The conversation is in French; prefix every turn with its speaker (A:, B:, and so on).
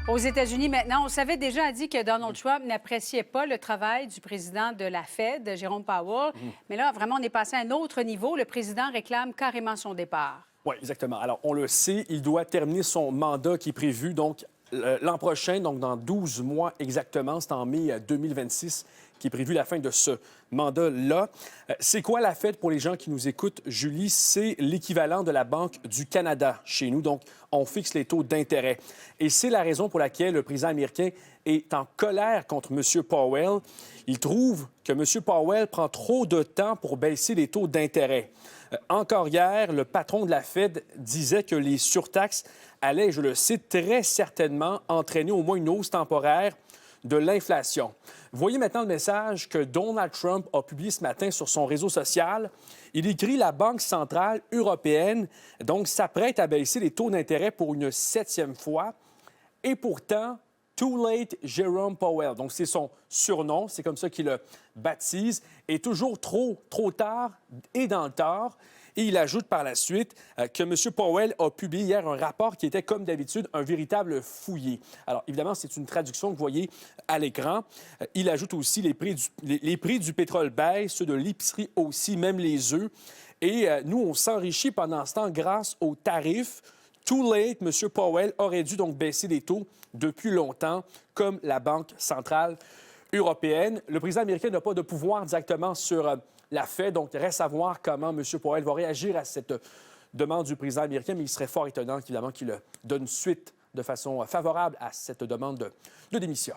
A: Aux États-Unis, maintenant, on savait déjà, a dit que Donald Trump n'appréciait pas le travail du président de la Fed, Jérôme Powell. Mais là, vraiment, on est passé à un autre niveau. Le président réclame carrément son départ.
B: Oui, exactement. Alors, on le sait, il doit terminer son mandat qui est prévu l'an prochain, donc dans 12 mois exactement. C'est en mai 2026 qui est prévu la fin de ce mandat-là. C'est quoi la Fed pour les gens qui nous écoutent, Julie? C'est l'équivalent de la Banque du Canada chez nous. Donc, on fixe les taux d'intérêt. Et c'est la raison pour laquelle le président américain est en colère contre M. Powell. Il trouve que M. Powell prend trop de temps pour baisser les taux d'intérêt. Encore hier, le patron de la Fed disait que les surtaxes allaient, je le cite, très certainement entraîner au moins une hausse temporaire de l'inflation. Voyez maintenant le message que Donald Trump a publié ce matin sur son réseau social. Il écrit: la Banque centrale européenne donc s'apprête à baisser les taux d'intérêt pour une 7e fois. Et pourtant, Too late, Jerome Powell. Donc, c'est son surnom, c'est comme ça qu'il le baptise, est toujours trop tard et dans le tard. Et il ajoute par la suite que M. Powell a publié hier un rapport qui était, comme d'habitude, un véritable fouillis. Alors, évidemment, c'est une traduction que vous voyez à l'écran. Il ajoute aussi les prix du pétrole baissent, ceux de l'épicerie aussi, même les œufs. Et nous, on s'enrichit pendant ce temps grâce aux tarifs. Too late, M. Powell aurait dû donc baisser les taux depuis longtemps, comme la Banque centrale européenne. Le président américain n'a pas de pouvoir directement sur la Fed, donc reste à voir comment M. Powell va réagir à cette demande du président américain, mais il serait fort étonnant, évidemment, qu'il donne suite de façon favorable à cette demande de démission.